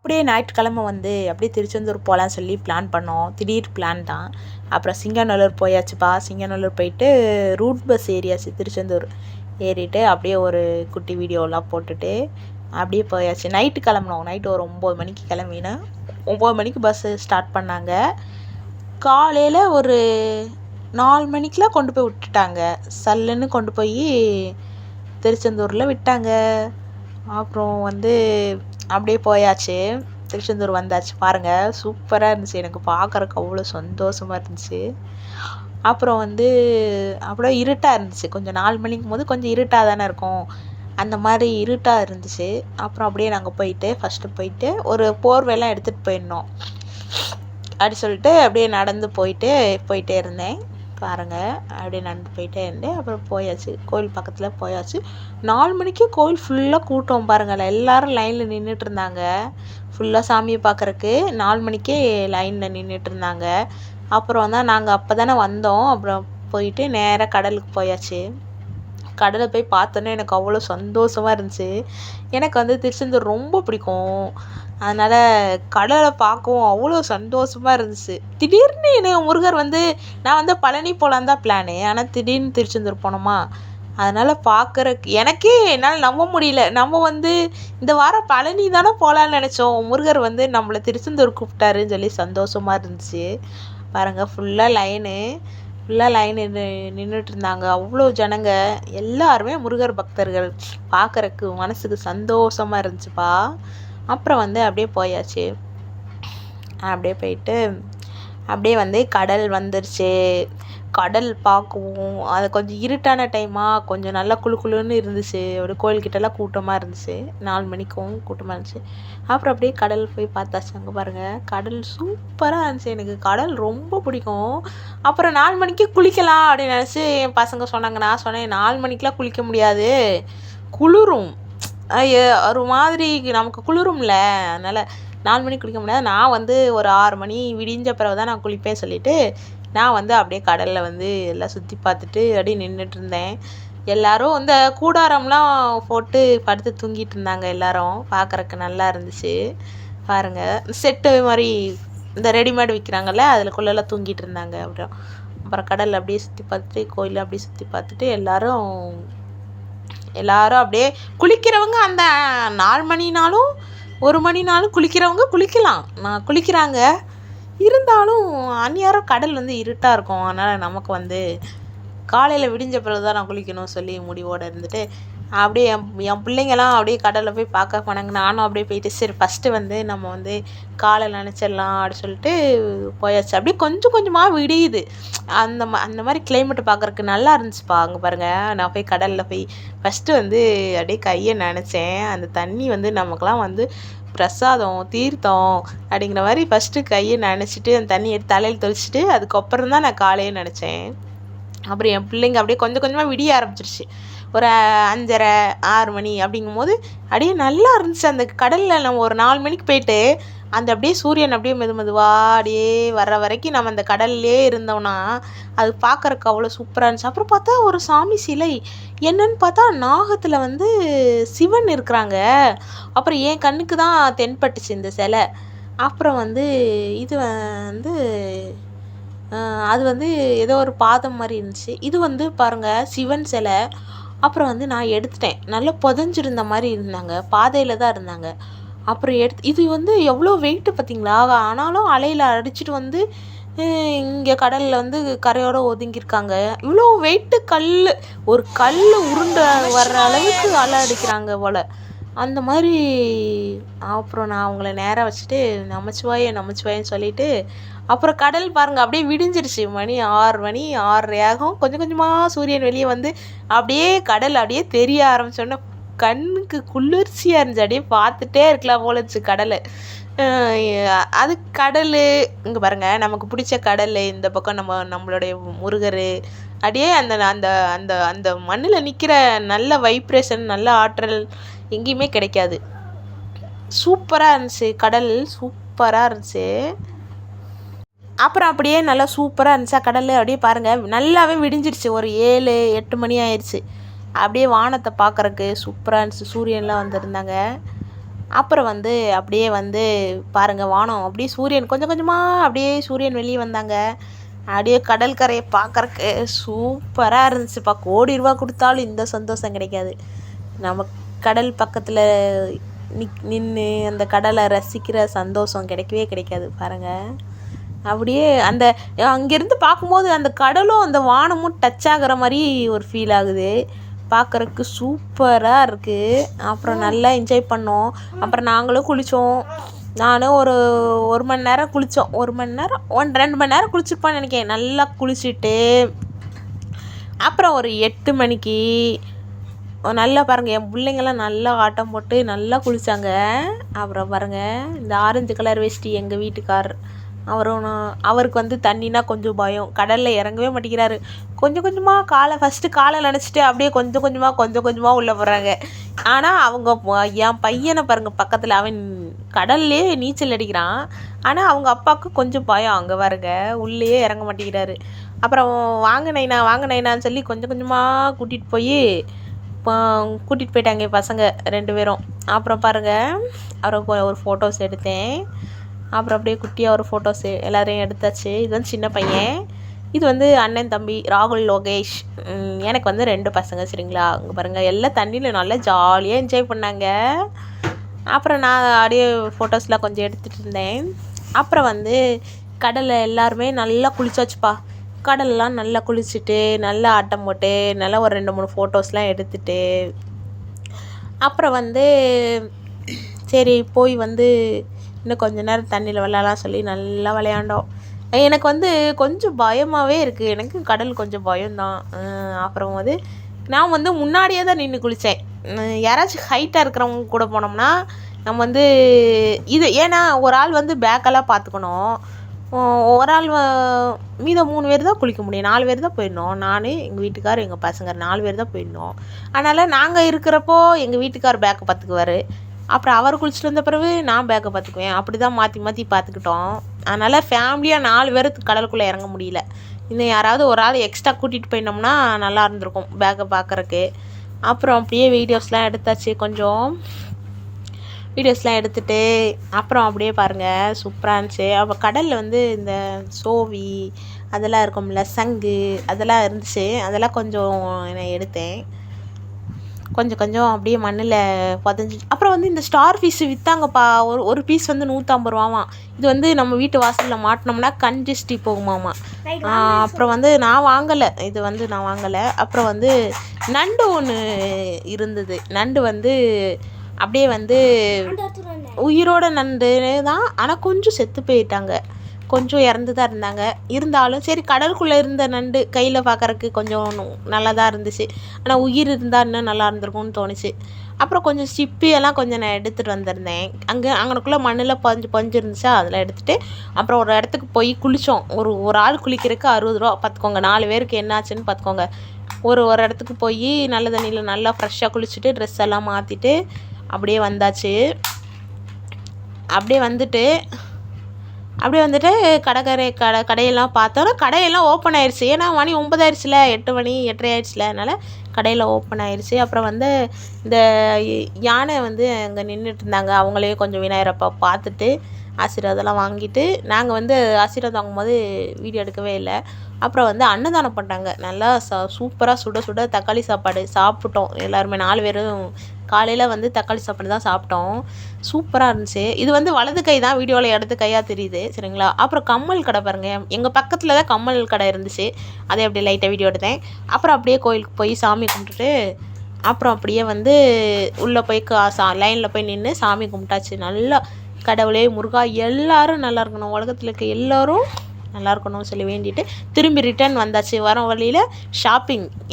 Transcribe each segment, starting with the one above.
அப்படியே ஞாயிற்றுக்கிழமை வந்து அப்படியே திருச்செந்தூர் போகலான்னு சொல்லி பிளான் பண்ணோம். திடீர் பிளான் தான். அப்புறம் சிங்காநல்லூர் போயாச்சுப்பா. சிங்காநல்லூர் போயிட்டு ரூட் பஸ் ஏறியாச்சு. திருச்செந்தூர் ஏறிட்டு அப்படியே ஒரு குட்டி வீடியோலாம் போட்டுட்டு அப்படியே போயாச்சு. நைட்டு கிளம்புனோம். நைட்டு ஒரு 9 மணிக்கு கிளம்பினா 9 மணிக்கு பஸ்ஸு ஸ்டார்ட் பண்ணாங்க. காலையில் ஒரு 4 மணிக்கெலாம் கொண்டு போய் விட்டுட்டாங்க. சல்லுன்னு கொண்டு போய் திருச்செந்தூரில் விட்டாங்க. அப்புறம் வந்து அப்படியே போயாச்சு. திருச்செந்தூர் வந்தாச்சு. பாருங்கள், சூப்பராக இருந்துச்சு. எனக்கு பார்க்குறக்கு அவ்வளோ சந்தோஷமாக இருந்துச்சு. அப்புறம் வந்து அப்புறம் இருட்டாக இருந்துச்சு. கொஞ்சம் 4 மணிக்கும் போது கொஞ்சம் இருட்டாக தானே இருக்கும். அந்த மாதிரி இருட்டாக இருந்துச்சு. அப்புறம் அப்படியே நாங்கள் போயிட்டு ஃபஸ்ட்டு போயிட்டு ஒரு போர்வையெல்லாம் எடுத்துகிட்டு போயிருந்தோம். அப்படி சொல்லிட்டு அப்படியே நடந்து போயிட்டே இருந்தேன். பாருங்கள், அப்படியே நடந்து போயிட்டே இருந்தேன். அப்புறம் போயாச்சு. கோயில் பக்கத்தில் போயாச்சு. 4 மணிக்கு கோயில் ஃபுல்லாக கூட்டம் பாருங்கள். எல்லோரும் லைனில் நின்றுட்டு இருந்தாங்க. ஃபுல்லாக சாமியை பார்க்குறக்கு 4 மணிக்கே லைனில் நின்றுட்டு இருந்தாங்க. அப்புறம் தான் நாங்கள் அப்போ தானே வந்தோம். அப்புறம் போயிட்டு நேராக கடலுக்கு போயாச்சு. கடலை போய் பார்த்தோன்னே எனக்கு அவ்வளோ சந்தோஷமாக இருந்துச்சு. எனக்கு வந்து திருச்செந்தூர் ரொம்ப பிடிக்கும். அதனால் கடலை பார்க்கவும் அவ்வளோ சந்தோஷமாக இருந்துச்சு. திடீர்னு எனக்கு முருகர் வந்து நான் வந்து பழனி போகலான்னு தான் பிளானு. ஆனால் திடீர்னு திருச்செந்தூர் போனோமா, அதனால் பார்க்குறக்கு எனக்கே என்னால் நம்ப முடியல. நம்ம வந்து இந்த வாரம் பழனி தானே போகலான்னு நினச்சோம். முருகர் வந்து நம்மளை திருச்செந்தூர் கூப்பிட்டாருன்னு சொல்லி சந்தோஷமாக இருந்துச்சு. பாருங்கள், ஃபுல்லாக லைன் நின்றுட்டு இருந்தாங்க. அவ்வளோ ஜனங்க. எல்லாருமே முருகர் பக்தர்கள். பார்க்குறக்கு மனசுக்கு சந்தோஷமாக இருந்துச்சுப்பா. அப்புறம் வந்து அப்படியே போயாச்சு. அப்படியே போயிட்டு அப்படியே வந்து கடல் வந்துருச்சு. கடல் பார்க்கவும் அது கொஞ்சம் இருட்டான டைமாக கொஞ்சம் நல்லா குளுன்னு இருந்துச்சு. அப்படியே கோயில்கிட்டலாம் கூட்டமாக இருந்துச்சு. 4 மணிக்கும் கூட்டமாக இருந்துச்சு. அப்புறம் அப்படியே கடல் போய் பார்த்தாச்சு. அங்கே பாருங்கள், கடல் சூப்பராக இருந்துச்சு. எனக்கு கடல் ரொம்ப பிடிக்கும். அப்புறம் 4 மணிக்கு குளிக்கலாம் அப்படின்னு நினச்சி என் பசங்க சொன்னாங்க. நான் சொன்னேன், 4 மணிக்கெலாம் குளிக்க முடியாது, குளிரும், ஒரு மாதிரி நமக்கு குளிரும்ல, அதனால் 4 மணிக்கு குளிக்க முடியாது. நான் வந்து ஒரு 6 மணி விடிஞ்ச பிறகு தான் நான் குளிப்பேன் சொல்லிவிட்டு நான் வந்து அப்படியே கடலில் வந்து எல்லாம் சுற்றி பார்த்துட்டு அப்படியே நின்றுட்டு இருந்தேன். எல்லோரும் இந்த கூடாரம்லாம் போட்டு படுத்து தூங்கிட்டு இருந்தாங்க. எல்லோரும் பார்க்குறக்கு நல்லா இருந்துச்சு. பாருங்கள், செட்டு மாதிரி இந்த ரெடிமேட் விற்கிறாங்கல்ல, அதுக்குள்ளெல்லாம் தூங்கிட்டு இருந்தாங்க. அப்புறம் கடலில் அப்படியே சுற்றி பார்த்துட்டு கோயிலில் அப்படியே சுற்றி பார்த்துட்டு எல்லோரும் அப்படியே குளிக்கிறவங்க அந்த 4 மணினாலும் 1 மணினாலும் குளிக்கலாம். நான் குளிக்கிறாங்க. இருந்தாலும் அந்நியாரம் கடல் வந்து இருட்டாக இருக்கும். அதனால் நமக்கு வந்து காலையில் விடிஞ்ச பிறகு தான் நான் குளிக்கணும் சொல்லி முடிவோடு இருந்துட்டு அப்படியே என் பிள்ளைங்கள்லாம் அப்படியே கடலில் போய் பார்க்க போனாங்க. நானும் அப்படியே போயிட்டு சரி ஃபஸ்ட்டு வந்து நம்ம வந்து காலை நினச்சிடலாம் அப்படி சொல்லிட்டு போயாச்சு. அப்படியே கொஞ்சம் கொஞ்சமாக விடியுது. அந்த மாதிரி கிளைமேட்டு பார்க்குறக்கு நல்லா இருந்துச்சுப்பா. அங்கே பாருங்கள், நான் போய் கடலில் போய் ஃபஸ்ட்டு வந்து அப்படியே கையை நினச்சேன். அந்த தண்ணி வந்து நமக்கெல்லாம் வந்து பிரசாதம், தீர்த்தம் அப்படிங்கிற மாதிரி ஃபஸ்ட்டு கையை நினச்சிட்டு அந்த தண்ணி எடுத்து தலையில் தெளிச்சிட்டு அதுக்கப்புறம் தான் நான் காலையே நினச்சேன். அப்புறம் என் பிள்ளைங்க அப்படியே கொஞ்சம் கொஞ்சமாக விடிய ஆரம்பிச்சிருச்சு. ஒரு 5:30 6 மணி அப்படிங்கும்போது அப்படியே நல்லா இருந்துச்சு. அந்த கடலில் நம்ம ஒரு 4 மணிக்கு போயிட்டு அந்த அப்படியே சூரியன் அப்படியே மெதுவாக அப்படியே வர்ற வரைக்கும் நம்ம அந்த கடல்லே இருந்தோம்னா அது பார்க்குறக்கு அவ்வளோ சூப்பராக இருந்துச்சு. அப்புறம் பார்த்தா ஒரு சாமி சிலை என்னன்னு பார்த்தா நாகத்தில் வந்து சிவன் இருக்கிறாங்க. அப்புறம் என் கண்ணுக்கு தான் தென்பட்டுச்சு இந்த சிலை. அப்புறம் வந்து இது வந்து அது வந்து ஏதோ ஒரு பாதம் மாதிரி இருந்துச்சு. இது வந்து பாருங்கள், சிவன் சிலை. அப்புறம் வந்து நான் எடுத்துட்டேன். நல்லா புதஞ்சிருந்த மாதிரி இருந்தாங்க. பாதையில் தான் இருந்தாங்க. அப்புறம் இது வந்து எவ்வளோ வெயிட்டு பார்த்தீங்களா? ஆனாலும் அலையில் அடிச்சுட்டு வந்து இங்கே கடலில் வந்து கரையோடு ஒதுங்கியிருக்காங்க. இவ்வளோ வெயிட்டு ஒரு கல் உருண்டை வர்ற அளவுக்கு அலை அடிக்கிறாங்க போல். அந்த மாதிரி. அப்புறம் நான் அவங்கள நேராக வச்சுட்டு நமச்சிவாயன்னு சொல்லிவிட்டு அப்புறம் கடல் பாருங்கள் அப்படியே விடிஞ்சிருச்சு. மணி 6 மணி 6:30 ஆகும். கொஞ்சம் கொஞ்சமாக சூரியன் வெளியே வந்து அப்படியே கடல் அப்படியே தெரிய ஆரம்பித்தோன்னே கண்ணுக்கு குளிர்ச்சியாக இருந்துச்சு. அப்படியே பார்த்துட்டே இருக்கலாம் போல இருந்துச்சு கடலை. அது கடல் இங்கே பாருங்கள், நமக்கு பிடிச்ச கடல் இந்த பக்கம் நம்மளுடைய முருகர் அப்படியே அந்த அந்த அந்த அந்த மண்ணில் நிற்கிற நல்ல வைப்ரேஷன், நல்ல ஆற்றல் எங்கேயுமே கிடைக்காது. சூப்பராக இருந்துச்சு. கடல் சூப்பராக இருந்துச்சு. அப்புறம் அப்படியே நல்லா சூப்பராக இருந்துச்சா கடல். அப்படியே பாருங்கள், நல்லாவே விடிஞ்சிடுச்சு. ஒரு 7 8 மணி ஆயிடுச்சு. அப்படியே வானத்தை பார்க்குறக்கு சூப்பராக இருந்துச்சு. சூரியன்லாம் வந்திருந்தாங்க. அப்புறம் வந்து அப்படியே வந்து பாருங்கள் வானம் அப்படியே சூரியன் கொஞ்சம் கொஞ்சமாக அப்படியே சூரியன் வெளியே வந்தாங்க. அப்படியே கடல் கரையை பார்க்குறக்கு சூப்பராக இருந்துச்சுப்பா. கோடி ரூபா கொடுத்தாலும் இந்த சந்தோஷம் கிடைக்காது. நம்ம கடல் பக்கத்தில் நின்று அந்த கடலை ரசிக்கிற சந்தோஷம் கிடைக்கவே கிடைக்காது பாருங்கள். அப்படியே அந்த அங்கேருந்து பார்க்கும்போது அந்த கடலும் அந்த வானமும் டச் ஆகிற மாதிரி ஒரு ஃபீல் ஆகுது. பார்க்குறக்கு சூப்பராக இருக்குது. அப்புறம் நல்லா என்ஜாய் பண்ணோம். அப்புறம் நாங்களும் குளித்தோம். நானும் ஒரு மணி நேரம் குளித்தோம். 1 மணி நேரம் 2 மணி நேரம் குளிச்சிருப்பான்னு நினைக்கிறேன். நல்லா குளிச்சுட்டு அப்புறம் ஒரு 8 மணிக்கு நல்லா பாருங்கள் என் பிள்ளைங்கள்லாம் நல்லா ஆட்டம் போட்டு நல்லா குளித்தாங்க. அப்புறம் பாருங்கள் இந்த ஆரஞ்சு கலர் வேஷ்டி எங்கள் வீட்டுக்கார் அவருக்கு வந்து தண்ணினா கொஞ்சம் பயம். கடலில் இறங்கவே மாட்டேங்கிறாரு. கொஞ்சம் கொஞ்சமாக ஃபஸ்ட்டு காலை நினச்சிட்டு அப்படியே கொஞ்சம் கொஞ்சமாக உள்ளே போகிறாங்க. ஆனால் என் பையனை பாருங்கள் பக்கத்தில் அவன் கடல்லே நீச்சல் அடிக்கிறான். ஆனால் அவங்க அப்பாவுக்கு கொஞ்சம் பயம். அங்கே பாருங்க உள்ளேயே இறங்க மாட்டேங்கிறாரு. அப்புறம் வாங்க நைனான்னு சொல்லி கொஞ்சம் கொஞ்சமாக கூட்டிகிட்டு போயிட்டாங்க பசங்க 2 பேரும். அப்புறம் பாருங்கள் அவரை ஒரு ஃபோட்டோஸ் எடுத்தேன். அப்புறம் அப்படியே குட்டியாக ஒரு ஃபோட்டோஸு எல்லோரையும் எடுத்தாச்சு. இது வந்து சின்ன பையன். இது வந்து அண்ணன் தம்பி ராகுல் லோகேஷ். எனக்கு வந்து 2 பசங்க சரிங்களா. அங்கே பாருங்கள் எல்லாம் தண்ணியில் நல்லா ஜாலியாக என்ஜாய் பண்ணாங்க. அப்புறம் நான் அப்படியே ஃபோட்டோஸ்லாம் கொஞ்சம் எடுத்துகிட்டு இருந்தேன். அப்புறம் வந்து கடலில் எல்லாருமே நல்லா குளிச்சாச்சுப்பா. கடல்லாம் நல்லா குளிச்சுட்டு நல்லா ஆட்டம் போட்டு நல்லா ஒரு 2-3 ஃபோட்டோஸ்லாம் எடுத்துட்டு அப்புறம் வந்து சரி போய் வந்து இன்னும் கொஞ்ச நேரம் தண்ணியில் விளையாடலாம் சொல்லி நல்லா விளையாண்டோம். எனக்கு வந்து கொஞ்சம் பயமாகவே இருக்குது. எனக்கு கடல் கொஞ்சம் பயம்தான். அப்புறம் வந்து நான் வந்து முன்னாடியே தான் நின்று குளித்தேன். யாராச்சும் ஹைட்டாக இருக்கிறவங்க கூட போனோம்னா நம்ம வந்து ஏன்னா ஒரு ஆள் வந்து பேக்கெல்லாம் பார்த்துக்கணும். ஒரு ஆள் மீதம் 3 பேர் தான் குளிக்க முடியும். 4 பேர் தான் போயிருந்தோம். நான் எங்கள் வீட்டுக்கார் எங்கள் பசங்க 4 பேர் தான் போயிருந்தோம். அதனால் நாங்கள் இருக்கிறப்போ எங்கள் வீட்டுக்கார் பேக்கை பார்த்துக்குவார். அப்புறம் அவர் குளிச்சுட்டு வந்த பிறகு நான் பேக்கை பார்த்துக்குவேன். அப்படி தான் மாற்றி பார்த்துக்கிட்டோம். அதனால் ஃபேமிலியாக 4 பேர் கடலுக்குள்ளே இறங்க முடியல. இன்னும் யாராவது ஒரு ஆள் எக்ஸ்ட்ரா கூட்டிகிட்டு போயிட்டோம்னா நல்லா இருந்திருக்கும் பேக்கை பார்க்குறக்கு. அப்புறம் அப்படியே வீடியோஸ்லாம் எடுத்தாச்சு. கொஞ்சம் வீடியோஸ்லாம் எடுத்துகிட்டு அப்புறம் அப்படியே பாருங்கள் சூப்பராக இருந்துச்சு. அப்போ கடலில் வந்து இந்த சோவி அதெல்லாம் இருக்கும்ல சங்கு அதெல்லாம் இருந்துச்சு. அதெல்லாம் கொஞ்சம் நான் எடுத்தேன். கொஞ்சம் அப்படியே மண்ணில் புதஞ்சி. அப்புறம் வந்து இந்த ஸ்டார் ஃபிஷ்ஷு விற்றாங்கப்பா. ஒரு பீஸ் வந்து 150 ரூபாவாம். இது வந்து நம்ம வீட்டு வாசலில் மாட்டினோம்னா கண் திருஷ்டி போகுமாமா. அப்புறம் வந்து நான் வாங்கலை. அப்புறம் வந்து நண்டு ஒன்று இருந்தது. நண்டு வந்து அப்படியே வந்து உயிரோட நண்டு தான். ஆனால் கொஞ்சம் செத்து போயிட்டாங்க. கொஞ்சம் இறந்து தான் இருந்தாங்க. இருந்தாலும் சரி கடலுக்குள்ளே இருந்த நண்டு கையில் பார்க்குறக்கு கொஞ்சம் நல்லா தான் இருந்துச்சு. ஆனால் உயிர் இருந்தால் இன்னும் நல்லா இருந்திருக்கும்னு தோணுச்சு. அப்புறம் கொஞ்சம் சிப்பியெல்லாம் கொஞ்சம் நான் எடுத்துகிட்டு வந்திருந்தேன். அங்கனக்குள்ளே மண்ணில் பஞ்சு இருந்துச்சா அதெல்லாம் எடுத்துகிட்டு அப்புறம் ஒரு இடத்துக்கு போய் குளித்தோம். ஒரு ஆள் குளிக்கிறதுக்கு 60 ரூபா பார்த்துக்கோங்க. 4 பேருக்கு என்ன ஆச்சுன்னு பார்த்துக்கோங்க. ஒரு இடத்துக்கு போய் நல்ல தண்ணியில் நல்லா ஃப்ரெஷ்ஷாக குளிச்சுட்டு ட்ரெஸ் எல்லாம் மாற்றிட்டு அப்படியே வந்தாச்சு. அப்படியே வந்துட்டு கடையெல்லாம் பார்த்தோன்னா கடையெல்லாம் ஓப்பன் ஆயிடுச்சு. ஏன்னா மணி 9 ஆயிடுச்சுல, 8 மணி 8:30 ஆயிடுச்சுல. அதனால் கடையில் ஓப்பன் ஆயிடுச்சு. அப்புறம் வந்து இந்த யானை வந்து அங்கே நின்றுட்டு இருந்தாங்க. அவங்களையும் கொஞ்சம் விநாயகரப்பா பார்த்துட்டு ஆசீர்வாதம்லாம் வாங்கிட்டு நாங்கள் வந்து ஆசீர்வாதம் வாங்கும்போது வீடியோ எடுக்கவே இல்லை. அப்புறம் வந்து அன்னதானம் பண்ணிட்டாங்க. நல்லா சூப்பராக சுட தக்காளி சாப்பாடு சாப்பிட்டோம். எல்லாருமே 4 பேரும் காலையில் வந்து தக்காளி சாப்பாடு தான் சாப்பிட்டோம். சூப்பராக இருந்துச்சு. இது வந்து வலது கை தான் வீடியோவில் இடது கையாக தெரியுது சரிங்களா. அப்புறம் கம்மல் கடை பாருங்கள். எங்கள் பக்கத்தில் தான் கம்மல் கடை இருந்துச்சு. அதை அப்படியே லைட்டாக வீடியோ எடுத்தேன். அப்புறம் அப்படியே கோயிலுக்கு போய் சாமி கும்பிட்டுட்டு அப்புறம் அப்படியே வந்து உள்ளே போய் லைனில் போய் நின்று சாமி கும்பிட்டாச்சு. நல்லா கடவுளே முருகா எல்லோரும் நல்லா இருக்கணும், உலகத்தில் இருக்க எல்லோரும் நல்லா இருக்கணும்னு சொல்லி வேண்டிட்டு திரும்பி ரிட்டர்ன் வந்தாச்சு. வர வழியில்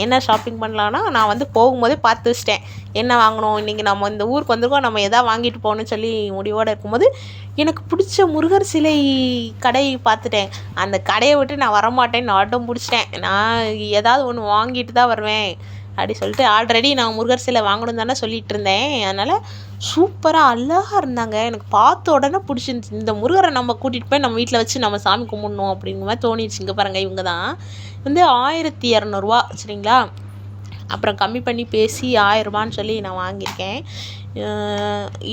என்ன ஷாப்பிங் பண்ணலான்னா நான் வந்து போகும்போதே பார்த்து வச்சிட்டேன் என்ன வாங்கணும். இன்றைக்கி நம்ம இந்த ஊருக்கு வந்திருக்கோம், நம்ம எதாவது வாங்கிட்டு போகணும்னு சொல்லி முடிவோடு இருக்கும்போது எனக்கு பிடிச்ச முருகர் சிலை கடை பார்த்துட்டேன். அந்த கடையை விட்டு நான் வரமாட்டேன்னு அடம் பிடிச்சிட்டேன். நான் ஏதாவது ஒன்று வாங்கிட்டு தான் வருவேன் அப்படி சொல்லிட்டு ஆல்ரெடி நான் முருகர் சிலை வாங்கணும் தானே சொல்லிகிட்டு இருந்தேன். அதனால் சூப்பராக அழகாக இருந்தாங்க. எனக்கு பார்த்த உடனே பிடிச்சிருந்துச்சி. இந்த முருகரை நம்ம கூட்டிகிட்டு போய் நம்ம வீட்டில் வச்சு நம்ம சாமி கும்பிடணும் அப்படிங்கிற மாதிரி தோணிடுச்சு. இங்கே பாருங்கள் இவங்க தான் வந்து 1200 ரூபா சரிங்களா. அப்புறம் கம்மி பண்ணி பேசி 1000 ரூபான்னு சொல்லி நான் வாங்கியிருக்கேன்.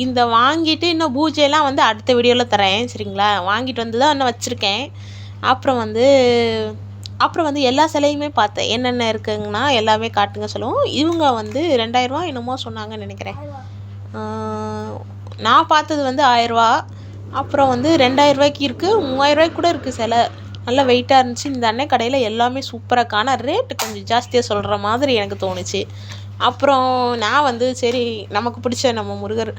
இந்த வாங்கிட்டு இன்னும் பூஜையெல்லாம் வந்து அடுத்த வீடியோவில் தரேன் சரிங்களா. வாங்கிட்டு வந்து தான் இன்னும் வச்சுருக்கேன். அப்புறம் வந்து எல்லா சிலையுமே பார்த்தேன். என்னென்ன இருக்குங்கன்னா எல்லாமே காட்டுங்க சொல்லுவோம். இவங்க வந்து 2000 என்னமோ சொன்னாங்கன்னு நினைக்கிறேன். நான் பார்த்தது வந்து 1000. அப்புறம் வந்து 2000 இருக்குது, 3000 கூட இருக்குது சிலை. நல்லா வெயிட்டாக இருந்துச்சு. இந்த அண்ணன் கடையில் எல்லாமே சூப்பராக காண ரேட்டு கொஞ்சம் ஜாஸ்தியாக சொல்கிற மாதிரி எனக்கு தோணுச்சு. அப்புறம் நான் வந்து சரி நமக்கு பிடிச்ச நம்ம முருகர்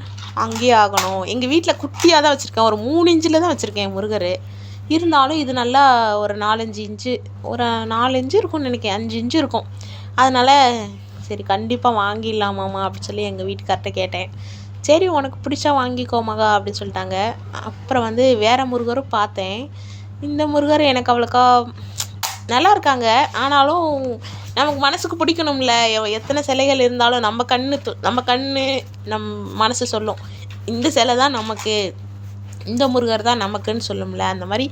அங்கேயே ஆகணும். எங்கள் வீட்டில் குட்டியாக தான் வச்சுருக்கேன், ஒரு 3 இன்ச்சில் தான் வச்சுருக்கேன் முருகர். இருந்தாலும் இது நல்லா ஒரு 4-5 இன்ச்சு, ஒரு 4 இன்ச்சு இருக்கும்னு நினைக்கிறேன், 5 இன்ச்சு இருக்கும். அதனால் சரி கண்டிப்பாக வாங்கிடலாமாம்மா அப்படின்னு சொல்லி எங்கள் வீட்டுக்கார்ட்ட கேட்டேன். சரி உனக்கு பிடிச்சா வாங்கிக்கோ மகா அப்படின்னு சொல்லிட்டாங்க. அப்புறம் வந்து வேறு முருகரும் பார்த்தேன். இந்த முருகர் எனக்கு அவ்வளோக்கா நல்லா இருக்காங்க. ஆனாலும் நமக்கு மனசுக்கு பிடிக்கணும்ல. எத்தனை சிலைகள் இருந்தாலும் நம்ம கண்ணு நம் மனசு சொல்லும், இந்த சிலை தான் நமக்கு, இந்த முருகர் தான் நமக்குன்னு சொல்லும்ல. அந்த மாதிரி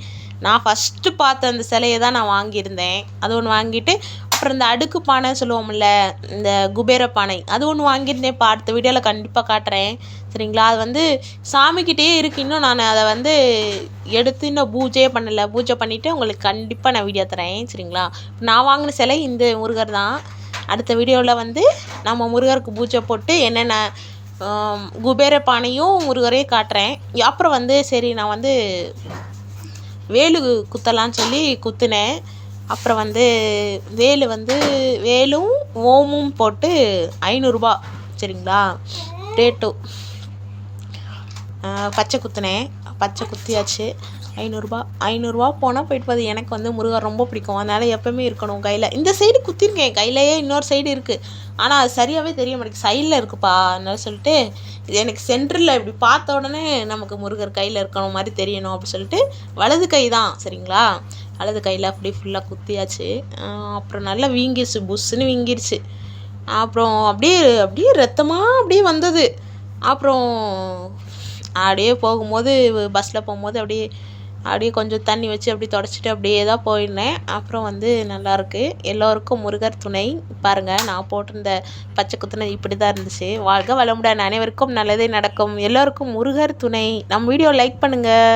நான் ஃபஸ்ட்டு பார்த்த அந்த சிலையை தான் நான் வாங்கியிருந்தேன். அது ஒன்று வாங்கிட்டு அப்புறம் இந்த அடுக்கு பானை சொல்லுவோம்ல, இந்த குபேர பானை, அது ஒன்று வாங்கியிருந்தேன். இப்போ அடுத்த வீடியோவில் கண்டிப்பாக காட்டுறேன் சரிங்களா. அது வந்து சாமிக்கிட்டே இருக்குது. இன்னும் நான் அதை வந்து எடுத்து இன்னும் பூஜையே பண்ணலை. பூஜை பண்ணிவிட்டு உங்களுக்கு கண்டிப்பாக நான் வீடியோ தரேன் சரிங்களா. நான் வாங்கின சிலை இந்த முருகர் தான். அடுத்த வீடியோவில் வந்து நம்ம முருகருக்கு பூஜை போட்டு என்னென்ன குபேர பானையும் முருகரையும் காட்டுறேன். அப்புறம் வந்து சரி நான் வந்து வேலு குத்தலான்னு சொல்லி குத்துனேன். அப்புறம் வந்து வேலும் ஓமும் போட்டு 500 சரிங்களா. ரேட்டு பச்சை குத்துனேன், பச்சை குத்தியாச்சு. 500 போனால் போயிட்டு போகுது. எனக்கு வந்து முருகர் ரொம்ப பிடிக்கும், அதனால் எப்போவுமே இருக்கணும் கையில். இந்த சைடு குத்திருக்கேன், கையிலையே இன்னொரு சைடு இருக்குது. ஆனால் அது சரியாகவே தெரிய மாட்டேங்குது, சைடில் இருக்குப்பா. அதனால சொல்லிட்டு இது எனக்கு சென்டரில் இப்படி பார்த்த உடனே நமக்கு முருகர் கையில் இருக்கணும் மாதிரி தெரியணும் அப்படி சொல்லிட்டு வலது கை தான் சரிங்களா. வலது கையில் அப்படி ஃபுல்லாக குத்தியாச்சு. அப்புறம் நல்லா வீங்கிருச்சு, புஷ்ஷுன்னு வீங்கிருச்சு. அப்புறம் அப்படியே ரத்தமாக அப்படியே வந்தது. அப்புறம் அப்படியே போகும்போது பஸ்ஸில் போகும்போது அப்படியே கொஞ்சம் தண்ணி வச்சு அப்படியே தொடச்சிட்டு அப்படியே தான் போயிருந்தேன். அப்புறம் வந்து நல்லாயிருக்கு. எல்லோருக்கும் முருகர் துணை. பாருங்கள், நான் போட்டிருந்த பச்சை குத்துனது இப்படி தான் இருந்துச்சு. வாழ்க வளமுடன், அனைவருக்கும் நல்லதே நடக்கும், எல்லோருக்கும் முருகர் துணை. நம்ம வீடியோ லைக் பண்ணுங்கள்.